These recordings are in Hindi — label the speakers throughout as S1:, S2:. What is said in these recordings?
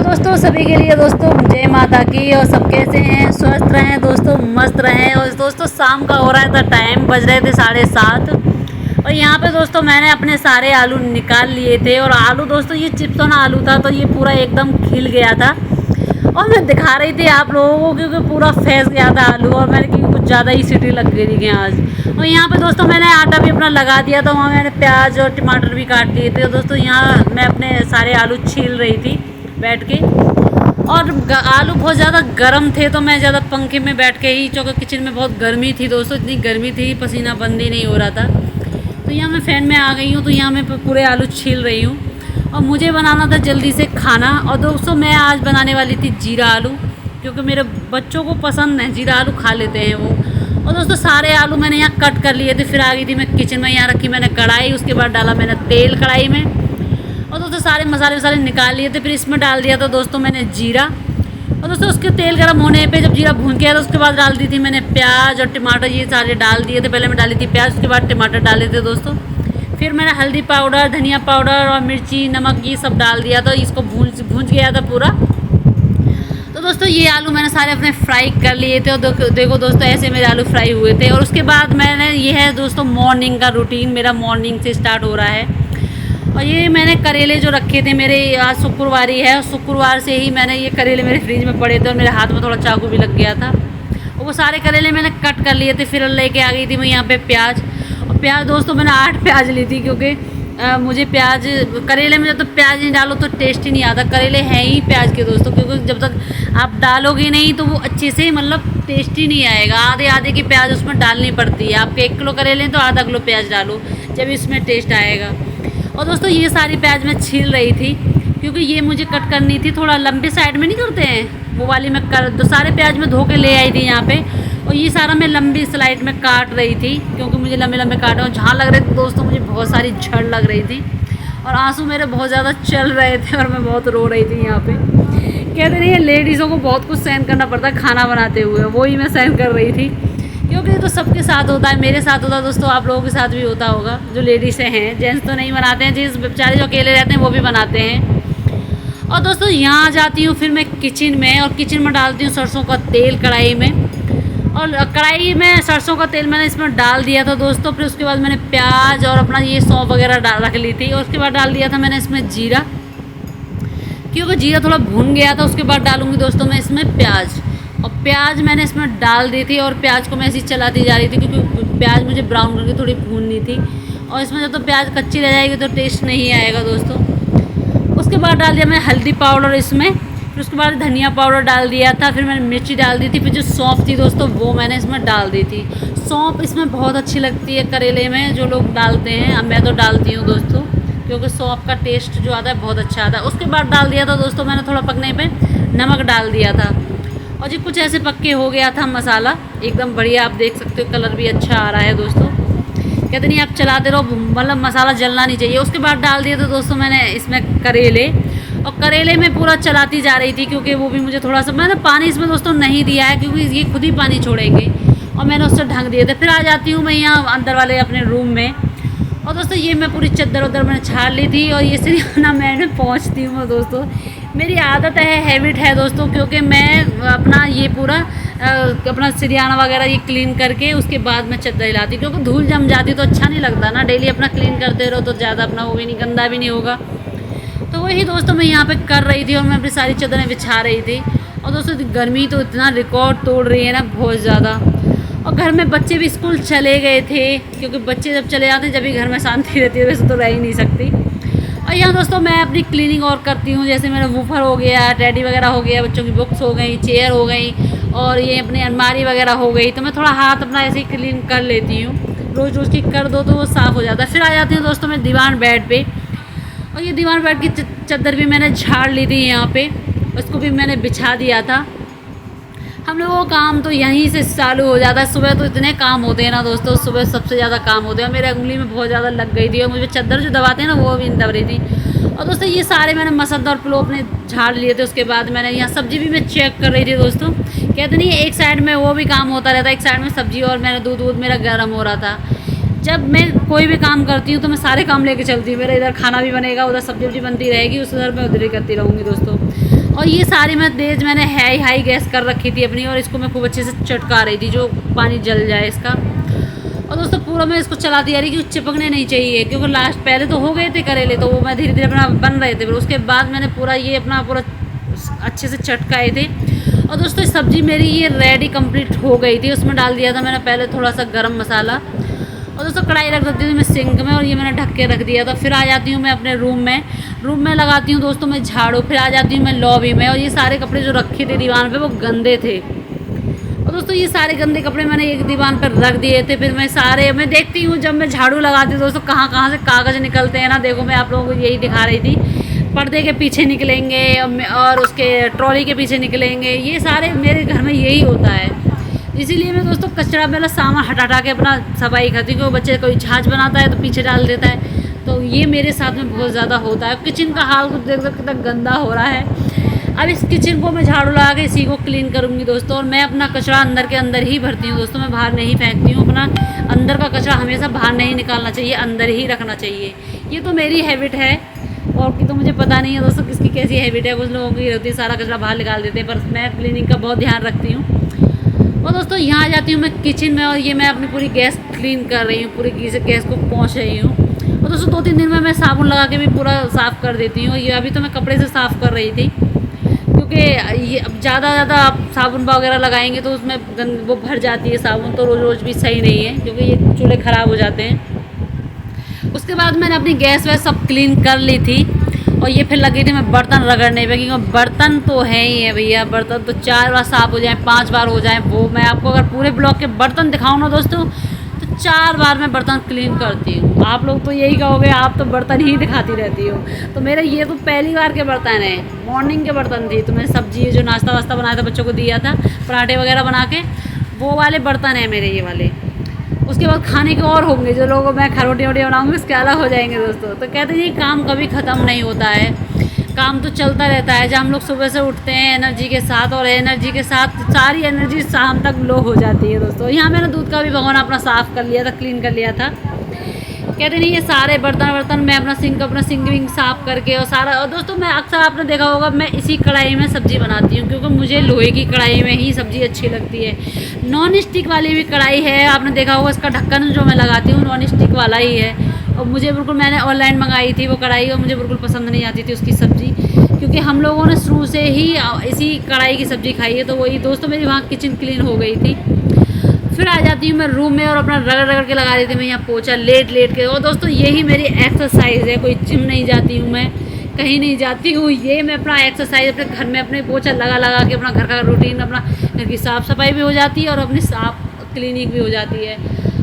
S1: दोस्तों सभी के लिए दोस्तों जय माता की। और सब कैसे हैं, स्वस्थ रहें दोस्तों, मस्त रहें। और दोस्तों शाम का हो रहा था टाइम, बज रहे थे 7:30। और यहाँ पे दोस्तों मैंने अपने सारे आलू निकाल लिए थे। और आलू दोस्तों ये चिप्सोना आलू था, तो ये पूरा एकदम खिल गया था। और मैं दिखा रही थी आप लोगों को क्योंकि पूरा फैस गया था आलू, और मैंने क्योंकि कुछ ज़्यादा ही सीटी लग गई थी आज। और यहाँ पे दोस्तों मैंने आटा भी अपना लगा दिया था, वहाँ मैंने प्याज और टमाटर भी काट लिए थे। दोस्तों यहाँ मैं अपने सारे आलू छील रही थी बैठ के। और आलू बहुत ज़्यादा गर्म थे, तो मैं ज़्यादा पंखे में बैठ के ही, चूँकि किचन में बहुत गर्मी थी दोस्तों, इतनी गर्मी थी पसीना बंद ही नहीं हो रहा था। तो यहाँ मैं फ़ैन में आ गई हूँ, तो यहाँ मैं पूरे आलू छील रही हूँ। और मुझे बनाना था जल्दी से खाना। और दोस्तों मैं आज बनाने वाली थी जीरा आलू, क्योंकि मेरे बच्चों को पसंद है, जीरा आलू खा लेते हैं वो। और दोस्तों सारे आलू मैंने यहाँ कट कर लिए थे। फिर आ गई थी मैं किचन में, यहाँ रखी मैंने कढ़ाई, उसके बाद डाला मैंने तेल कढ़ाई में। और दोस्तों सारे मसाले वसाले निकाल लिए थे। फिर इसमें डाल दिया था दोस्तों मैंने जीरा। और दोस्तों उसके तेल गर्म होने पे जब जीरा भून गया, तो उसके बाद डाल दी थी मैंने प्याज और टमाटर, ये सारे डाल दिए थे। पहले मैं डाली थी प्याज, उसके बाद टमाटर डाले थे दोस्तों। फिर मैंने हल्दी पाउडर, धनिया पाउडर और मिर्ची, नमक ये सब डाल दिया था। इसको भून गया था पूरा। तो दोस्तों ये आलू मैंने सारे अपने फ्राई कर लिए थे। और देखो दोस्तों ऐसे मेरे आलू फ्राई हुए थे। और उसके बाद मैंने, ये है दोस्तों मॉर्निंग का रूटीन, मेरा मॉर्निंग से स्टार्ट हो रहा है। और ये मैंने करेले जो रखे थे मेरे, आज शुक्रवारी है, और शुक्रवार से ही मैंने ये करेले मेरे फ्रिज में पड़े थे, और मेरे हाथ में थोड़ा चाकू भी लग गया था। और वो सारे करेले मैंने कट कर लिए थे। फिर लेके आ गई थी मैं यहाँ पे प्याज। और प्याज दोस्तों मैंने 8 प्याज ली थी, क्योंकि मुझे प्याज, करेले में जब तक प्याज नहीं डालो तो टेस्ट ही नहीं आता। करेले हैं ही प्याज के दोस्तों, क्योंकि जब तक आप डालोगे नहीं तो वो अच्छे से मतलब टेस्ट ही नहीं आएगा। आधे आधे की प्याज उसमें डालनी पड़ती है। आपके 1 किलो करेले तो आधा किलो प्याज डालो, जब इसमें टेस्ट आएगा। और दोस्तों ये सारी प्याज मैं छील रही थी, क्योंकि ये मुझे कट करनी थी थोड़ा लंबे साइड में, नहीं करते हैं वो वाली, मैं कर तो सारे प्याज मैं धो के ले आई थी यहाँ पे। और ये सारा मैं लंबी स्लाइड में काट रही थी, क्योंकि मुझे लंबे लंबे काटे। और जहाँ लग रहे थे दोस्तों मुझे बहुत सारी झड़ लग रही थी, और आंसू मेरे बहुत ज़्यादा चल रहे थे, और मैं बहुत रो रही थी यहाँ पे। कहते नहीं है लेडीज़ों को बहुत कुछ सहन करना पड़ता है खाना बनाते हुए, वही मैं सहन कर रही थी। क्योंकि तो सबके साथ होता है, मेरे साथ होता है दोस्तों, आप लोगों के साथ भी होता होगा। जो लेडीज़ हैं, जेंट्स तो नहीं बनाते हैं, जेंट्स बेचारे जो अकेले रहते हैं वो भी बनाते हैं। और दोस्तों यहाँ आ जाती हूँ फिर मैं किचन में, और किचन में डालती हूँ सरसों का तेल कढ़ाई में। और कढ़ाई में सरसों का तेल मैंने इसमें डाल दिया था दोस्तों। फिर उसके बाद मैंने प्याज और अपना ये सौंफ वगैरह डाल रख ली थी। और उसके बाद डाल दिया था मैंने इसमें जीरा, क्योंकि जीरा थोड़ा भून गया था। उसके बाद डालूँगी दोस्तों मैं इसमें प्याज। और प्याज मैंने इसमें डाल दी थी, और प्याज को मैं ऐसे ही चलाती जा रही थी, क्योंकि प्याज मुझे ब्राउन करके थोड़ी भूननी थी। और इसमें जब तो प्याज कच्ची रह जाएगी तो टेस्ट नहीं आएगा दोस्तों। उसके बाद डाल दिया मैंने हल्दी पाउडर इसमें। फिर उसके बाद धनिया पाउडर डाल दिया था। फिर मैंने मिर्ची डाल दी थी। फिर जो सौंफ थी दोस्तों वो मैंने इसमें डाल दी थी। सौंफ इसमें बहुत अच्छी लगती है करेले में, जो लोग डालते हैं, अब मैं तो डालती हूँ दोस्तों, क्योंकि सौंफ का टेस्ट जो आता है बहुत अच्छा आता है। उसके बाद डाल दिया था दोस्तों मैंने थोड़ा पकने पे नमक डाल दिया था। और जी कुछ ऐसे पक्के हो गया था मसाला, एकदम बढ़िया। आप देख सकते हो कलर भी अच्छा आ रहा है दोस्तों। कहते नहीं आप चलाते रहो, मतलब मसाला जलना नहीं चाहिए। उसके बाद डाल दिया था दोस्तों मैंने इसमें करेले। और करेले में पूरा चलाती जा रही थी, क्योंकि वो भी मुझे थोड़ा सा, मैंने पानी इसमें दोस्तों नहीं दिया है, क्योंकि ये खुद ही पानी छोड़ेंगे। और मैंने उससे ढक दिए थे। फिर आ जाती हूँ मैं यहाँ अंदर वाले अपने रूम में। और दोस्तों ये मैं पूरी चद्दर उद्दर मैंने छाड़ ली थी। और ये सिर्फ मैंने पहुँचती हूँ दोस्तों, मेरी आदत है, हैबिट है दोस्तों, क्योंकि मैं अपना ये पूरा अपना सिरयाना वगैरह ये क्लीन करके उसके बाद मैं चद्दर हिलाती, क्योंकि धूल जम जाती तो अच्छा नहीं लगता ना। डेली अपना क्लीन करते रहो तो ज़्यादा अपना वो भी नहीं, गंदा भी नहीं होगा। तो वही दोस्तों मैं यहाँ पे कर रही थी, और मैं अपनी सारी चादरें बिछा रही थी। और दोस्तों गर्मी तो इतना रिकॉर्ड तोड़ रही है ना, बहुत ज़्यादा। और घर में बच्चे भी स्कूल चले गए थे, क्योंकि बच्चे जब चले जाते हैं जब भी घर में शांति रहती है, वैसे तो रह ही नहीं सकती। और यहाँ दोस्तों मैं अपनी क्लीनिंग और करती हूँ, जैसे मेरा वूफर हो गया, टेडी वगैरह हो गया, बच्चों की बुक्स हो गई, चेयर हो गई, और ये अपनी अलमारी वगैरह हो गई। तो मैं थोड़ा हाथ अपना ऐसे ही क्लीन कर लेती हूँ, रोज़ रोज़ की कर दो तो वो साफ़ हो जाता है। फिर आ जाती हूँ दोस्तों मैं दीवान बेड पे। और ये दीवान बेड की चादर भी मैंने झाड़ ली थी यहाँ पे, उसको भी मैंने बिछा दिया था। हम लोगों का काम तो यहीं से चालू हो जाता है। सुबह तो इतने काम होते हैं ना दोस्तों, सुबह सबसे ज़्यादा काम होते हैं। मेरे उंगली में बहुत ज़्यादा लग गई थी, और मुझे चादर जो दबाते हैं ना वो भी नहीं दब रही थी। और दोस्तों ये सारे मैंने मसद और पुलाव अपने झाड़ लिए थे। उसके बाद मैंने यहाँ सब्ज़ी भी मैं चेक कर रही थी दोस्तों। कहते नहीं एक साइड में वो भी काम होता रहता है, एक साइड में सब्ज़ी, और मेरा दूध मेरा गर्म हो रहा था। जब मैं कोई भी काम करती हूँ तो मैं सारे काम लेके चलती हूँ। मेरा इधर खाना भी बनेगा, उधर सब्जी वब्जी बनती रहेगी, उस उधर मैं उधर ही करती रहूँगी दोस्तों। और ये सारी मैं तेज़ मैंने हाई गैस कर रखी थी अपनी, और इसको मैं खूब अच्छे से चटका रही थी जो पानी जल जाए इसका। और दोस्तों पूरा मैं इसको चलाती आ रही कि चिपकने नहीं चाहिए, क्योंकि लास्ट पहले तो हो गए थे करेले, तो वो मैं धीरे धीरे अपना बन रहे थे, फिर उसके बाद मैंने पूरा ये अपना पूरा अच्छे से चटकाए थे। और दोस्तों सब्ज़ी मेरी ये रेडी कंप्लीट हो गई थी। उसमें डाल दिया था मैंने पहले थोड़ा सा गरम मसाला, और दोस्तों कढ़ाई रख देती थी मैं सिंक में, और ये मैंने ढक के रख दिया था। फिर आ जाती हूँ मैं अपने रूम में लगाती हूँ दोस्तों मैं झाड़ू। फिर आ जाती हूँ मैं लॉबी में, और ये सारे कपड़े जो रखे थे दीवार पे वो गंदे थे। और दोस्तों ये सारे गंदे कपड़े मैंने एक दीवार पर रख दिए थे। फिर मैं देखती हूँ जब मैं झाड़ू लगाती हूँ दोस्तों कहाँ से कागज़ निकलते हैं ना। देखो मैं आप लोगों को यही दिखा रही थी, पर्दे के पीछे निकलेंगे और उसके ट्रॉली के पीछे निकलेंगे, ये सारे मेरे घर में यही होता है। इसीलिए मैं दोस्तों कचरा मेरा सामान हटा के अपना सफाई करती हूँ, क्योंकि बच्चे कोई छाछ बनाता है तो पीछे डाल देता है, तो ये मेरे साथ में बहुत ज़्यादा होता है। किचन का हाल कुछ देख सकते कितना गंदा हो रहा है। अब इस किचन को मैं झाड़ू लगा के इसी को क्लीन करूँगी दोस्तों। और मैं अपना कचरा अंदर के अंदर ही भरती हूँ दोस्तों, मैं बाहर नहीं फेंकती हूँ। अपना अंदर का कचरा हमेशा बाहर नहीं निकालना चाहिए, अंदर ही रखना चाहिए। ये तो मेरी हैबिट है, और की तो मुझे पता नहीं है दोस्तों किसकी कैसी हैबिट है। कुछ लोगों की होती है सारा कचरा बाहर निकाल देते हैं, पर मैं क्लीनिंग का बहुत ध्यान रखती हूँ। और दोस्तों यहाँ आ जाती हूँ मैं किचन में, और ये मैं अपनी पूरी गैस क्लीन कर रही हूँ, पूरी गैस को पोंछ रही हूँ। और दोस्तों 2-3 दिन में मैं साबुन लगा के भी पूरा साफ़ कर देती हूँ। ये अभी तो मैं कपड़े से साफ़ कर रही थी, क्योंकि ये अब ज़्यादा आप साबुन वगैरह लगाएंगे तो उसमें वो भर जाती है साबुन, तो रोज़ भी सही नहीं है, क्योंकि ये चूल्हे ख़राब हो जाते हैं। उसके बाद मैंने अपनी गैस वैस सब क्लीन कर ली थी, और ये फिर लगी थी मैं बर्तन रगड़ने पे, क्योंकि बर्तन तो है ही है भैया। बर्तन तो 4 बार साफ़ हो जाए, 5 बार हो जाए, वो मैं आपको अगर पूरे ब्लॉक के बर्तन दिखाऊँ ना दोस्तों तो 4 बार मैं बर्तन क्लीन करती हूँ। आप लोग तो यही कहोगे आप तो बर्तन ही दिखाती रहती हो, तो मेरे ये तो पहली बार के बर्तन हैं, मॉर्निंग के बर्तन थी। तो मैंने सब्जी जो नाश्ता वास्ता बनाया था बच्चों को दिया था, पराठे वगैरह बना के, वो वाले बर्तन हैं मेरे ये वाले। उसके बाद खाने के और होंगे जो लोग मैं रोटी वोटी बनाऊँगी उसके अलग हो जाएंगे दोस्तों। तो कहते हैं ये काम कभी ख़त्म नहीं होता है, काम तो चलता रहता है। जब हम लोग सुबह से उठते हैं एनर्जी के साथ, और एनर्जी के साथ सारी एनर्जी शाम तक लो हो जाती है दोस्तों। यहाँ मैंने दूध का भी भगोना अपना साफ़ कर लिया था, क्लीन कर लिया था। कहते नहीं ये सारे बर्तन मैं अपना सिंक विंक साफ़ करके और सारा। और दोस्तों मैं अक्सर आपने देखा होगा मैं इसी कढ़ाई में सब्ज़ी बनाती हूँ, क्योंकि मुझे लोहे की कढ़ाई में ही सब्ज़ी अच्छी लगती है। नॉन स्टिक वाली भी कढ़ाई है, आपने देखा होगा इसका ढक्कन जो मैं लगाती हूँ नॉन स्टिक वाला ही है। और मुझे बिल्कुल मैंने ऑनलाइन मंगाई थी वो कढ़ाई, और मुझे बिल्कुल पसंद नहीं आती थी उसकी सब्ज़ी, क्योंकि हम लोगों ने शुरू से ही इसी कढ़ाई की सब्ज़ी खाई है। तो वही दोस्तों मेरी वहाँ किचन क्लीन हो गई थी। फिर आ जाती हूँ मैं रूम में, और अपना रगड़ के लगा देती हूँ मैं यहाँ पोछा लेट के। और दोस्तों यही मेरी एक्सरसाइज है, कोई जिम नहीं जाती हूँ मैं, कहीं नहीं जाती हूँ, ये मैं अपना एक्सरसाइज अपने घर में अपने पोछा लगा के अपना घर का रूटीन, अपना घर की साफ़ सफाई भी हो जाती है और अपनी साफ क्लीनिंग भी हो जाती है।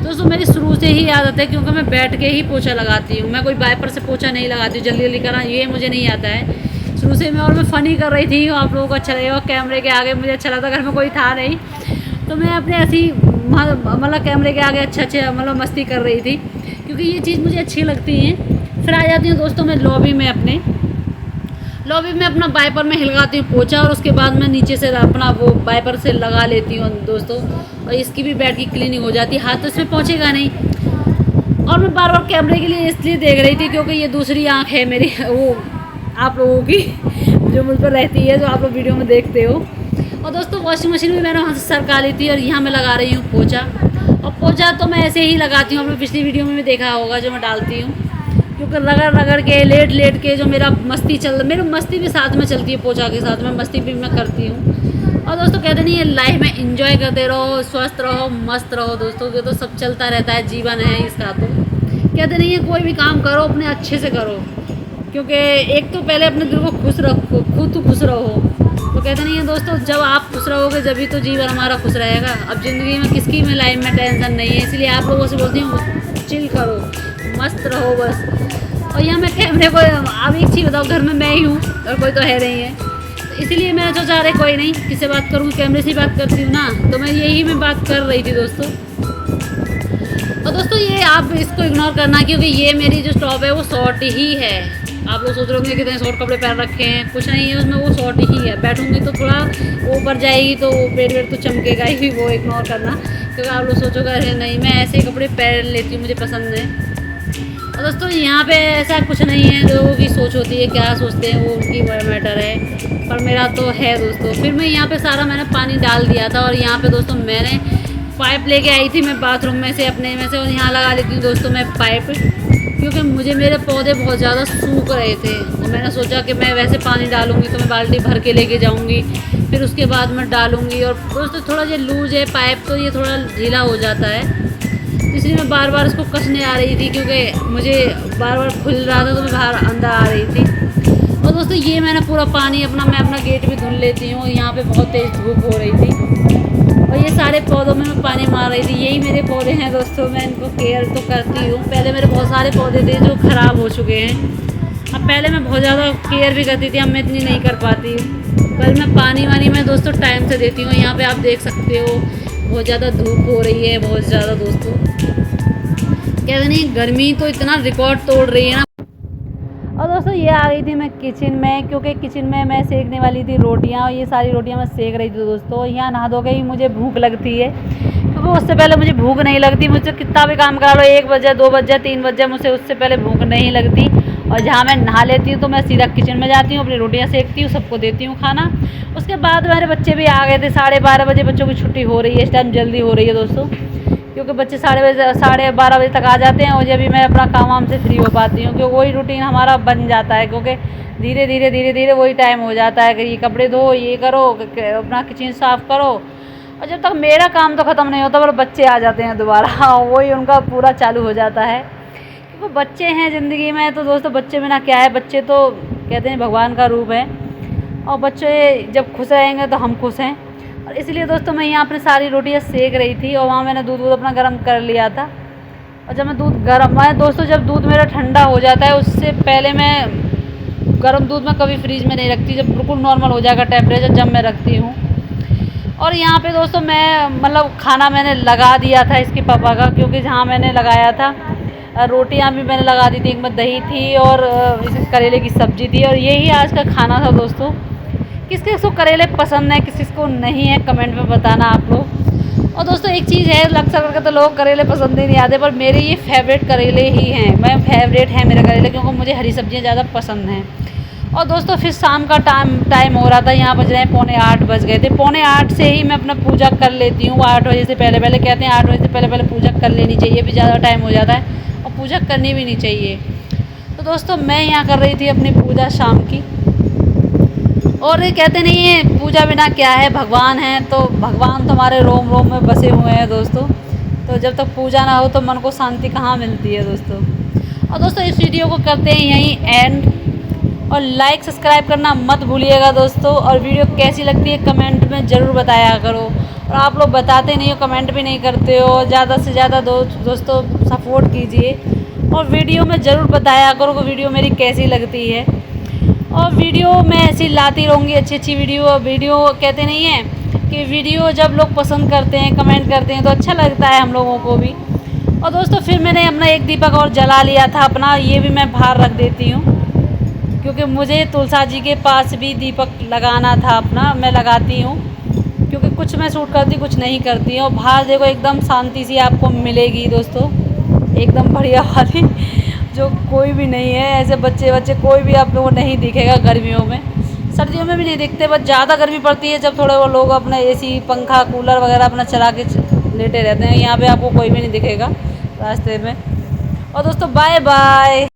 S1: दोस्तों मेरी शुरू से ही आदत है, क्योंकि मैं बैठ के ही पोछा लगाती हूँ, मैं कोई वाइपर से पोछा नहीं लगाती हूँ। जल्दी करना ये मुझे नहीं आता है शुरू से मैं। और मैं फ़नी कर रही थी, आप लोगों को अच्छा लगेगा, कैमरे के आगे मुझे अच्छा लगता, घर में कोई था नहीं तो मैं अपने ऐसी मतलब कैमरे के आगे अच्छे मतलब मस्ती कर रही थी, क्योंकि ये चीज़ मुझे अच्छी लगती है। फिर आ जाती हूँ दोस्तों मैं लॉबी में अपना वाइपर में हिलगाती हूँ पोछा, और उसके बाद मैं नीचे से अपना वो वाइपर से लगा लेती हूँ दोस्तों, और इसकी भी बैठ की क्लीनिंग हो जाती है, हाथ तो इसमें पहुँचेगा नहीं। और मैं बार बार कैमरे के लिए इसलिए देख रही थी क्योंकि ये दूसरी आँख है मेरी, वो आप लोगों की जो मुझ पर रहती है, जो आप लोग वीडियो में देखते हो। और दोस्तों वॉशिंग मशीन भी मैंने वहाँ से सरका ली थी, और यहाँ मैं लगा रही हूँ पोछा। और पोछा तो मैं ऐसे ही लगाती हूँ, आपने पिछली वीडियो में भी देखा होगा जो मैं डालती हूँ, क्योंकि रगड़ के लेट के जो मेरा मेरी मस्ती भी साथ में चलती है, पोछा के साथ में मस्ती भी मैं करती हूँ। और दोस्तों कहते नहीं है लाइफ में इंजॉय करते रहो, स्वस्थ रहो, मस्त रहो दोस्तों, ये तो सब चलता रहता है, जीवन है इसका। तो कहते नहीं है कोई भी काम करो अपने अच्छे से करो, क्योंकि एक तो पहले अपने दिल को खुश रखो, खुद तो खुश रहो। तो कहते नहीं है दोस्तों जब आप खुश रहोगे जब तो जीवन हमारा खुश रहेगा। अब ज़िंदगी में किसकी में लाइफ में टेंशन नहीं है, इसलिए आप लोगों से बोलती हूँ चिल करो, मस्त रहो बस। और यहाँ मैं कैमरे को अब एक चीज़ बताओ, घर में मैं ही हूँ और कोई तो है नहीं है, तो इसलिए मैंने सोचा रहे कोई नहीं किससे बात करूँ, कैमरे से बात करती हूँ ना, तो मैं यही मैं बात कर रही थी दोस्तों। और दोस्तों ये आप इसको इग्नोर करना, क्योंकि ये मेरी जो स्टॉप है वो शॉर्ट ही है, आप लोग सोच रहे होंगे कितने शॉर्ट कपड़े पहन रखे हैं, कुछ नहीं है उसमें, वो शॉर्ट ही है। बैठूंगी तो थोड़ा ऊपर जाएगी तो पेट वेट तो चमकेगा ही, वो इग्नोर करना, क्योंकि आप लोग सोचोगे अरे नहीं मैं ऐसे ही कपड़े पहन लेती हूँ, मुझे पसंद है। और दोस्तों यहाँ पे ऐसा कुछ नहीं है, लोगों की सोच होती है, क्या सोचते हैं वो उनकी मैटर है, पर मेरा तो है दोस्तों। फिर मैं यहाँ पे सारा मैंने पानी डाल दिया था, और यहाँ पे दोस्तों मैंने पाइप लेके आई थी मैं बाथरूम में से अपने में से, और यहाँ लगा लेती हूँ दोस्तों मैं पाइप, क्योंकि मुझे मेरे पौधे बहुत ज़्यादा सूख रहे थे। और मैंने सोचा कि मैं वैसे पानी डालूँगी तो मैं बाल्टी भर के लेके जाऊँगी, फिर उसके बाद मैं डालूँगी। और दोस्तों थोड़ा ये लूज है पाइप, तो ये थोड़ा ढीला हो जाता है, इसलिए मैं बार बार इसको कसने आ रही थी, क्योंकि मुझे बार बार खुल रहा था तो मैं बाहर अंदर आ रही थी। और दोस्तों ये मैंने पूरा पानी मैं अपना गेट भी धुल लेती हूँ। यहाँ पे बहुत तेज़ धूप हो रही थी, और ये सारे पौधों में मैं पानी मार रही थी। यही मेरे पौधे हैं दोस्तों, मैं इनको केयर तो करती हूँ। पहले मेरे बहुत सारे पौधे थे जो ख़राब हो चुके हैं, अब पहले मैं बहुत ज़्यादा केयर भी करती थी, अब मैं इतनी नहीं कर पाती हूँ। पर मैं पानी वानी मैं दोस्तों टाइम से देती हूँ। यहाँ पे आप देख सकते हो बहुत ज़्यादा धूप हो रही है, बहुत ज़्यादा दोस्तों, कहते नहीं गर्मी तो इतना रिकॉर्ड तोड़ रही है ना। और दोस्तों ये आ गई थी मैं किचन में, क्योंकि किचन में मैं सेकने वाली थी रोटियां, और ये सारी रोटियां मैं सेक रही थी दोस्तों। यहाँ नहा धो के ही मुझे भूख लगती है, क्योंकि उससे पहले मुझे भूख नहीं लगती। मुझसे कितना भी काम करा लो, 1 बजे 2 बजे 3 बजे, मुझसे उससे पहले भूख नहीं लगती। और जहाँ मैं नहा लेती हूँ तो मैं सीधा किचन में जाती हूँ, अपनी रोटियाँ सेकती हूँ, सबको देती हूँ खाना। उसके बाद मेरे बच्चे भी आ गए थे, 12:30 बजे बच्चों की छुट्टी हो रही है, इस टाइम जल्दी हो रही है दोस्तों, क्योंकि बच्चे 12:30 बजे तक आ जाते हैं, और जब भी मैं अपना काम वाम से फ्री हो पाती हूँ, क्योंकि वही रूटीन हमारा बन जाता है। क्योंकि धीरे धीरे वही टाइम हो जाता है कि ये कपड़े धो, ये करो, अपना किचन साफ़ करो, और जब तक मेरा काम तो ख़त्म नहीं होता पर बच्चे आ जाते हैं दोबारा, वही उनका पूरा चालू हो जाता है। क्योंकि बच्चे हैं ज़िंदगी में, तो दोस्तों बच्चे बिना क्या है, बच्चे तो कहते हैं भगवान का रूप है, और बच्चे जब खुश रहेंगे तो हम खुश हैं। और इसलिए दोस्तों मैं यहाँ अपनी सारी रोटियाँ सेक रही थी, और वहाँ मैंने दूध अपना गर्म कर लिया था। और जब मैं दूध गर्म दोस्तों जब दूध मेरा ठंडा हो जाता है, उससे पहले मैं गर्म दूध में कभी फ्रीज में नहीं रखती, जब बिल्कुल नॉर्मल हो जाएगा टेम्परेचर जब मैं रखती हूँ। और यहाँ पे दोस्तों मैं खाना मैंने लगा दिया था इसके पापा का, क्योंकि जहाँ मैंने लगाया था रोटियाँ भी मैंने लगा दी थी, एक में दही थी और करेले की सब्ज़ी थी, और यही आज का खाना था दोस्तों। किस किस को करेले पसंद है, किस किस को नहीं है, कमेंट में बताना आप लोग। और दोस्तों एक चीज़ है, अक्सर करके तो लोग करेले पसंद ही नहीं आते, पर मेरे ये फेवरेट करेले ही हैं, मैं फेवरेट है मेरे करेले, क्योंकि मुझे हरी सब्जियां ज़्यादा पसंद हैं। और दोस्तों फिर शाम का टाइम हो रहा था, यहाँ बज रहे हैं 7:45 बज गए थे। 7:45 से ही मैं अपना पूजा कर लेती हूँ, 8 बजे से पहले कहते हैं 8 बजे से पहले पूजा कर लेनी चाहिए, भी ज़्यादा टाइम हो जाता है और पूजा करनी भी नहीं चाहिए। तो दोस्तों मैं यहाँ कर रही थी अपनी पूजा शाम की। और ये कहते नहीं है पूजा बिना क्या है, भगवान है, तो भगवान तो हमारे रोम रोम में बसे हुए हैं दोस्तों। तो जब तक पूजा ना हो तो मन को शांति कहाँ मिलती है दोस्तों। और दोस्तों इस वीडियो को करते हैं यहीं एंड, और लाइक सब्सक्राइब करना मत भूलिएगा दोस्तों। और वीडियो कैसी लगती है कमेंट में ज़रूर बताया करो, और आप लोग बताते नहीं हो, कमेंट भी नहीं करते हो। ज़्यादा से ज़्यादा दोस्तों सपोर्ट कीजिए, और वीडियो में ज़रूर बताया करो कि वीडियो मेरी कैसी लगती है। और वीडियो मैं ऐसी लाती रहूँगी, अच्छी वीडियो कहते नहीं है कि वीडियो जब लोग पसंद करते हैं, कमेंट करते हैं, तो अच्छा लगता है हम लोगों को भी। और दोस्तों फिर मैंने अपना एक दीपक और जला लिया था अपना, ये भी मैं बाहर रख देती हूँ, क्योंकि मुझे तुलसा जी के पास भी दीपक लगाना था अपना, मैं लगाती हूँ, क्योंकि कुछ मैं शूट करती कुछ नहीं करती हूँ। और बाहर देखो एकदम शांति सी आपको मिलेगी दोस्तों, एकदम बढ़िया वाली, जो कोई भी नहीं है, ऐसे बच्चे कोई भी आप लोगों को नहीं दिखेगा गर्मियों में। सर्दियों में भी नहीं दिखते, बस ज़्यादा गर्मी पड़ती है जब थोड़े वो लोग अपना एसी पंखा कूलर वगैरह अपना चला के लेटे रहते हैं। यहाँ पे आपको कोई भी नहीं दिखेगा रास्ते में। और दोस्तों बाय बाय।